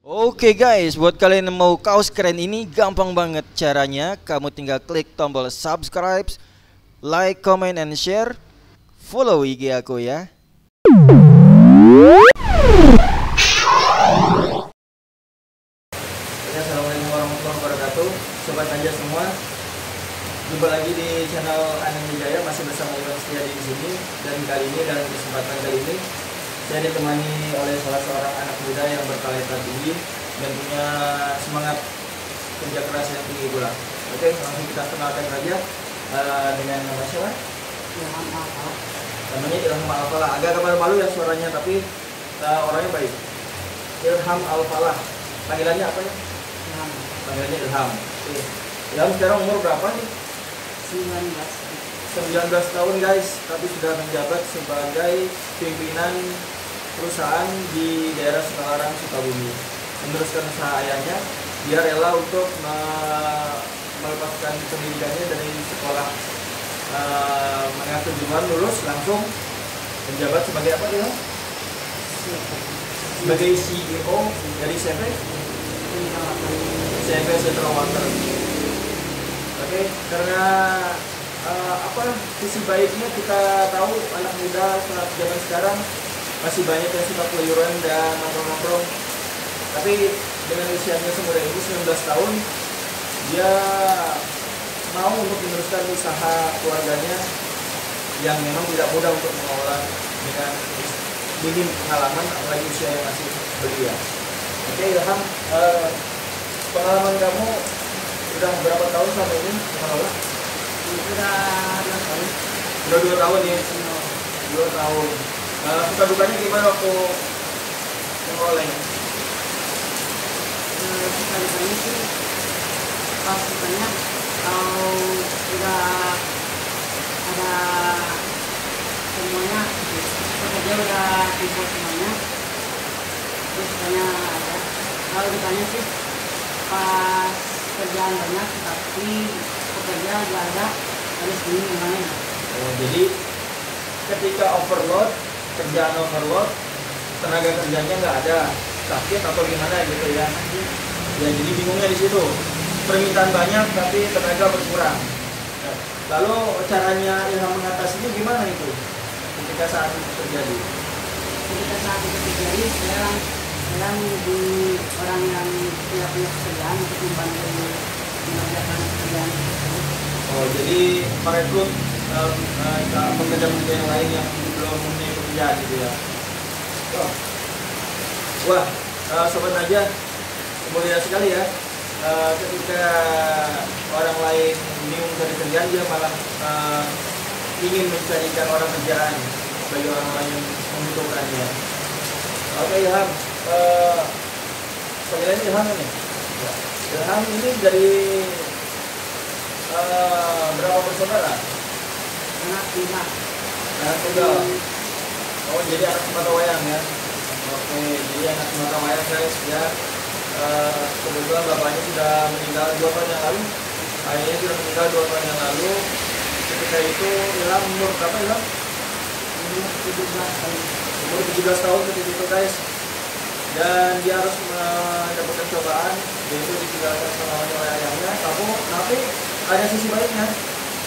Oke guys, buat kalian yang mau kaos keren ini gampang banget caranya. Kamu tinggal klik tombol subscribe, like, comment, and share. Follow IG aku ya. Assalamualaikum warahmatullahi wabarakatuh. Sobat Anja semua, jumpa lagi di channel Anand Wijaya, masih bersama Iwan Setiadi di sini. Dan kali ini, dalam kesempatan kali ini, saya ditemani oleh salah seorang anak muda yang bertalenta tinggi dan punya semangat kerja keras yang tinggi pula. Oke, langsung kita kenalkan saja dengan nama siapa? Ilham Al-Falah. Namanya Ilham Al-Falah. Agak malu-malu ya suaranya, tapi orangnya baik. Ilham Al-Falah. Panggilannya apa ya? Ilham Panggilannya Ilham. Oke. Ilham sekarang umur berapa nih? 19 tahun guys, tapi sudah menjabat sebagai pimpinan perusahaan di daerah Semarang, Sukabumi. Meneruskan usaha ayahnya, dia rela untuk melepaskan pendidikannya dari sekolah menengah kejuruan, lulus langsung menjabat sebagai apa dia? Sebagai CEO dari CV Central Water. Oke, karena sisi baiknya kita tahu anak muda saat zaman sekarang masih banyak yang suka keluyuran dan nongkrong-nongkrong. Tapi dengan usianya semuda ini 19 tahun, dia mau untuk meneruskan usaha keluarganya yang memang tidak mudah untuk mengelola dengan minim pengalaman, apalagi usia yang masih belia. Oke Ilham, pengalaman kamu udah berapa tahun sampai ini mengelola? Sudah 2 tahun. Udah 2 tahun ya? 2 tahun. Suka dukanya gimana waktu mengelola? Suka dukanya sih, pas sukanya kalau udah ada semuanya, pekerja udah kumpul semuanya, terus sukanya ada. Kalau dukanya sih pas kerjaan banyak tapi pekerja gak ada, harus bingung gimana. Oh, jadi ketika overload, kerjaan overload, tenaga kerjanya nggak ada, sakit atau gimana gitu ya? Ya jadi bingungnya di situ. Permintaan banyak tapi tenaga berkurang. Lalu caranya Ilham mengatasinya gimana itu? Ketika saat itu terjadi? Ketika saat itu terjadi, saya menghubungi orang yang tidak punya pekerjaan untuk membantu mengerjakan pekerjaan tersebut. Oh, jadi merekrut pekerja-pekerja yang lain yang belum mempunyai pekerjaan gitu ya? Oh. Wah, sobat aja, mulia sekali ya. Ketika orang lain bingung cari kerjaan, dia malah ingin mencarikan orang kerjaan bagi orang lain yang membutuhkannya. Oke Ilham, panggilannya Ilham ini. Ilham ini dari berapa bersaudara? Anak 5. Anak tunggal. Oh, jadi anak Sumatera Wayang ya? Oke, jadi anak Sumatera Wayang guys ya. Kebetulan bapaknya sudah meninggal 2 tahun yang lalu, ayahnya sudah meninggal 2 tahun yang lalu. Ketika itu Ilham umur berapa Ilham? Umur 17 tahun. Umur 17 tahun ketika itu guys. Dan dia harus mendapatkan cobaan, yaitu ditinggalkan sama oleh ayahnya. Tapi ada sisi baiknya,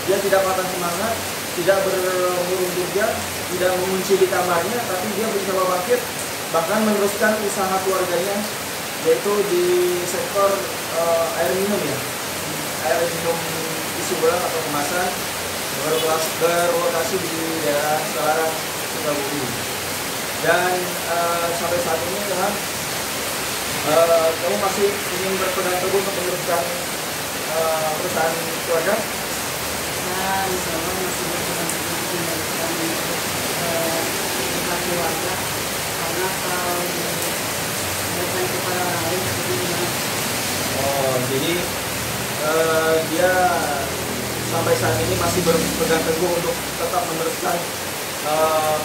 dia tidak patah semangat, tidak bermurung kerja, tidak mengunci di kamarnya, tapi dia berusaha bangkit, bahkan meneruskan usaha keluarganya, yaitu di sektor air minum ya, air minum isi ulang atau kemasan, berlokasi di daerah Semarang, Sukabumi. Dan sampai saat ini Ilham, kamu masih ingin berpegang teguh untuk meneruskan perusahaan keluarga? Saya insya Allah masih berpegang teguh untuk meneruskan usaha keluarga, karena kalau diberikan kepada orang lain seperti gimana. Oh, jadi dia sampai saat ini masih berpegang teguh untuk tetap meneruskan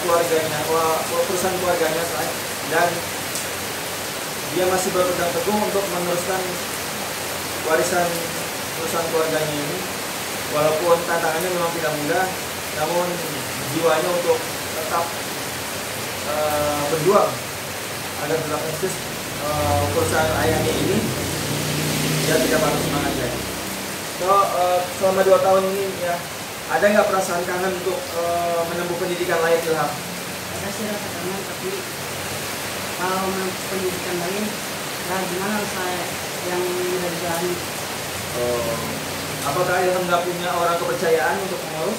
keluarganya, perusahaan keluarganya, dan dia masih berpegang teguh untuk meneruskan warisan perusahaan keluarganya ini. Walaupun tantangannya memang tidak mudah, namun jiwanya untuk tetap berjuang agar tetap eksis perusahaan ayahnya ini, dia tidak patah semangat guys. So selama 2 tahun ini ya, ada nggak perasaan kangen untuk menempuh pendidikan lain Ilham? Ada sih rasa kangen, tapi kalau menempuh pendidikan lain, ya gimana saya yang udah dijalani. Apakah Ilham nggak punya orang kepercayaan untuk mengurus?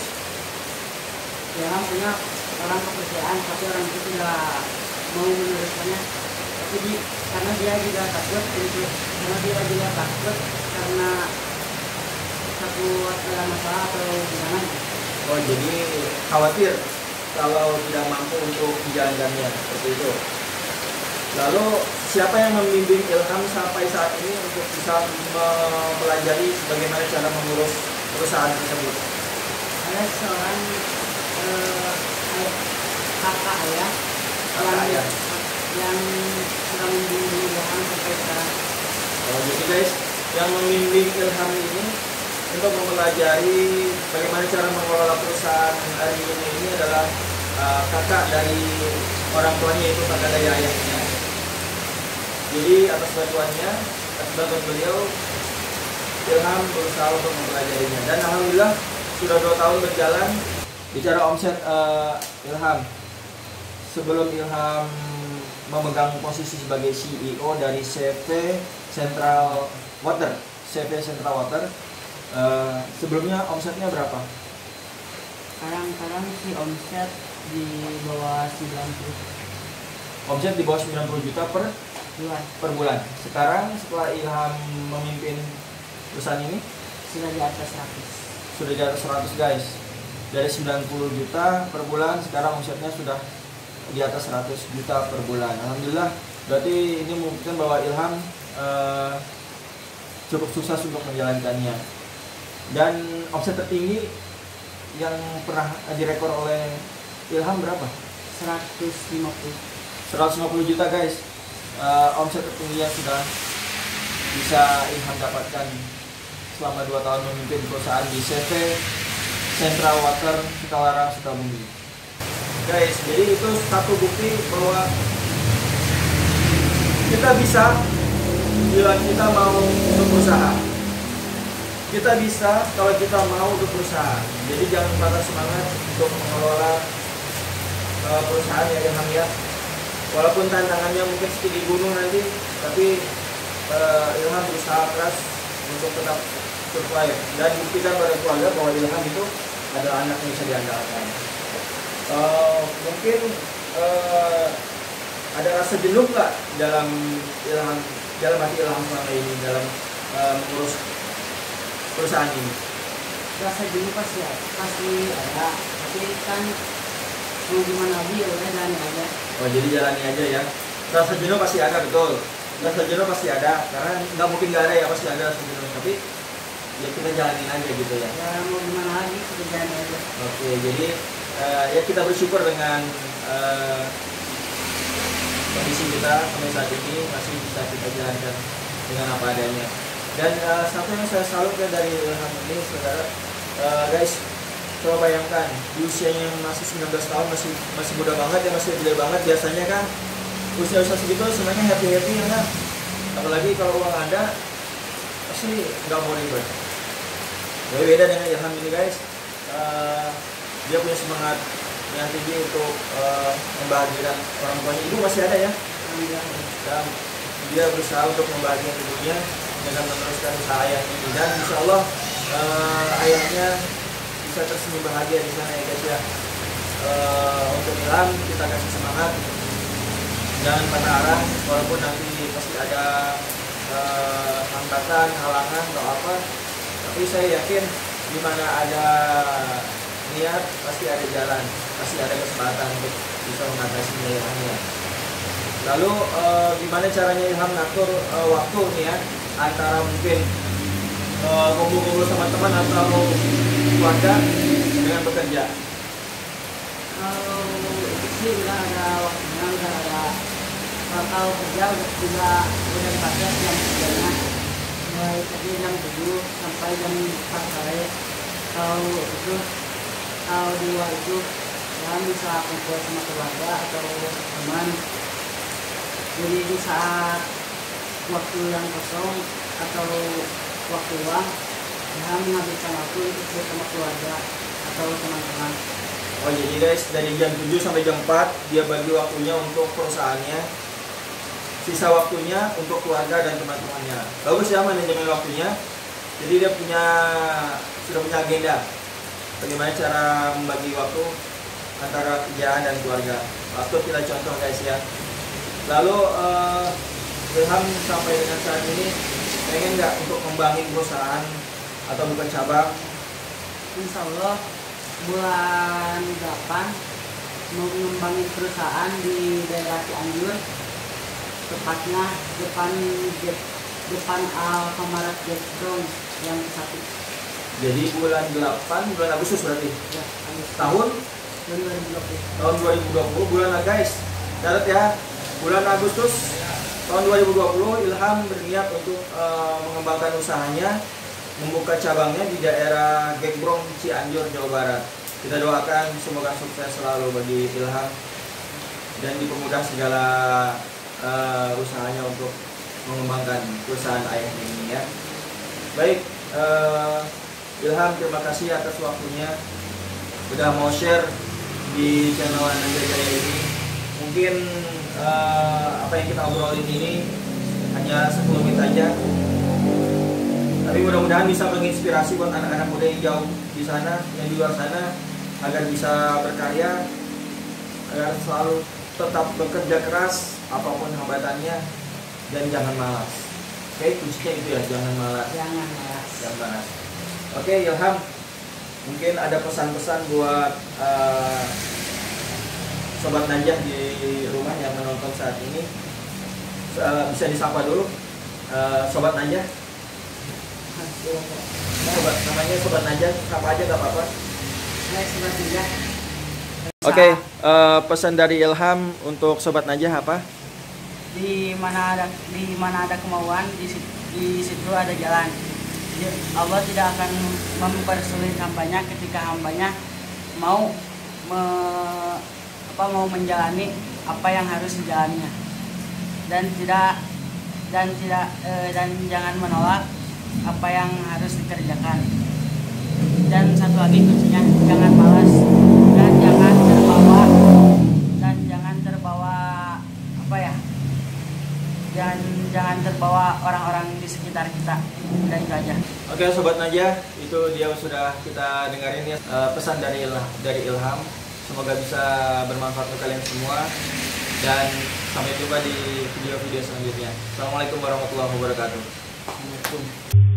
Ya punya orang kepercayaan, tapi orang itu tidak mau meneruskannya. Tapi karena dia juga takut, karena takut ada masalah atau gimana. Oh, jadi khawatir kalau tidak mampu untuk menjalankannya, seperti itu. Lalu siapa yang membimbing Ilham sampai saat ini untuk bisa mempelajari bagaimana cara mengurus perusahaan tersebut? Ada seorang kakak ayah yang sudah membimbing Ilham sampai sekarang. Oh, jadi guys, yang membimbing Ilham ini untuk mempelajari bagaimana cara mengelola perusahaan hari ini adalah kakak dari orang tuanya, yaitu kakak dari ayahnya. Jadi atas bantuan beliau, Ilham berusaha untuk mempelajarinya. Dan alhamdulillah sudah 2 tahun berjalan. Bicara omset Ilham, sebelum Ilham memegang posisi sebagai CEO dari CV Central Water, sebelumnya omsetnya berapa? Sekarang sih omset di bawah 90. Omset di bawah 90 juta per bulan. Sekarang setelah Ilham memimpin perusahaan ini sudah di atas 100. Sudah di atas 100 guys. Dari 90 juta per bulan, sekarang omsetnya sudah di atas 100 juta per bulan. Alhamdulillah, berarti ini membuktikan bahwa Ilham cukup sukses untuk menjalankannya. Dan omset tertinggi yang pernah direkor oleh Ilham berapa? 150 juta guys. Omset tertinggi yang sudah bisa Ilham dapatkan selama 2 tahun memimpin perusahaan di CV Central Water Sukalarang, Sukabumi. Guys, jadi itu satu bukti bahwa kita bisa bila kita mau untuk berusaha. Kita bisa kalau kita mau untuk berusaha. Jadi jangan patah semangat untuk mengelola perusahaan ya Ilham ya. Walaupun tantangannya mungkin setinggi gunung nanti, tapi Ilham berusaha keras untuk tetap survive dan buktikan pada keluarga bahwa Ilham itu adalah anak yang bisa diandalkan. Mungkin ada rasa jenuh nggak dalam hati Ilham selama ini dalam mengurus perusahaan ini? Rasa jenuh pasti ada, tapi kan mau gimana lagi ya udah jalani aja. Oh, jadi jalani aja ya. Rasa jenuh pasti ada, betul. Rasa jenuh pasti ada, karena nggak mungkin nggak ada ya, pasti ada rasa jenuh. Tapi ya kita jalanin aja gitu ya. Ya mau gimana lagi, kita jalani aja. Oke, jadi ya kita bersyukur dengan kondisi kita sampai saat ini masih bisa kita jalankan dengan apa adanya. Dan satu yang saya salut ya dari Ilham ini, saudara, guys, coba bayangkan di usianya yang masih 19 tahun, masih muda banget ya, masih gede banget. Biasanya kan usia segitu semuanya happy ya kan, apalagi kalau uang ada pasti nggak mau ribet. Tapi beda dengan Ilham ini guys, dia punya semangat yang tinggi untuk membahagiakan orang tuanya. Ibu masih ada ya, dan dia berusaha untuk membahagiakan ibunya dengan meneruskan usaha ayah ini. Dan insya Allah ayahnya bisa tersenyum bahagia di sana ya guys ya. Untuk Ilham kita kasih semangat, jangan patah arah, walaupun nanti pasti ada hambatan, halangan atau apa, tapi saya yakin di mana ada niat pasti ada jalan, pasti ada kesempatan untuk bisa mengatasi Ilhamnya. Lalu gimana caranya Ilham ngatur waktu nih ya, antara mungkin kumpul-kumpul sama teman atau keluarga dengan bekerja? Itu sih udah ada waktunya, udah ada. Kalau kerja udah dipakai jam kerjanya, mulai kerja jam 7 sampai jam 4 sore. Kalau di luar itu ya bisa kumpul sama keluarga atau teman. Jadi di saat waktu yang kosong atau waktu luang, dia menghabiskan waktu untuk bersama keluarga atau teman-teman. Oh jadi guys, dari jam 7 sampai jam 4 dia bagi waktunya untuk perusahaannya, sisa waktunya untuk keluarga dan teman-temannya. Bagus ya manajemen waktunya. Jadi dia sudah punya agenda bagaimana cara membagi waktu antara kerjaan dan keluarga. Waktu kita contoh guys ya. Lalu Ilham sampai dengan saat ini pengen nggak untuk membangun perusahaan atau buka cabang? Insya Allah bulan 8 mau mengembangin perusahaan di daerah Cianjur, tepatnya depan Alfamaret Jetbrong yang satu. Jadi bulan 8, bulan Agustus berarti? Ya, Agustus. Tahun 2020. Tahun 2020 bulan guys. Catat ya, bulan Agustus tahun 2020 Ilham berniat untuk mengembangkan usahanya, membuka cabangnya di daerah Gekbrong, Cianjur, Jawa Barat. Kita doakan semoga sukses selalu bagi Ilham dan dipermudah segala usahanya untuk mengembangkan perusahaan ayahnya ini ya. Baik, Ilham terima kasih atas waktunya udah mau share di channel Ananda Jaya ini. Mungkin apa yang kita obrolin ini hanya 10 menit aja, tapi mudah-mudahan bisa menginspirasi buat anak-anak muda yang jauh di sana, yang di luar sana, agar bisa berkarya, agar selalu tetap bekerja keras apapun hambatannya dan jangan malas. Oke, kuncinya itu ya, jangan malas. Jangan malas. Jangan malas. Oke, Ilham, mungkin ada pesan-pesan buat Sobat Najah di rumah yang menonton saat ini. Bisa disapa dulu, Sobat Najah. Namanya Sobat Najah, sapa aja gak apa-apa. Hai Sobat Najah. Oke, pesan dari Ilham untuk Sobat Najah apa? Di mana ada kemauan, di situ ada jalan. Allah tidak akan mempersulit hambanya ketika hambanya mau menjalani apa yang harus dijalaninya, dan jangan menolak apa yang harus dikerjakan. Dan satu lagi kuncinya, jangan malas dan jangan terbawa orang-orang di sekitar kita. Dan itu aja. Oke Sobat Najah, itu dia sudah kita dengerin ya pesan dari Ilham. Semoga bisa bermanfaat untuk kalian semua, dan sampai jumpa di video-video selanjutnya. Assalamualaikum warahmatullahi wabarakatuh. Assalamualaikum.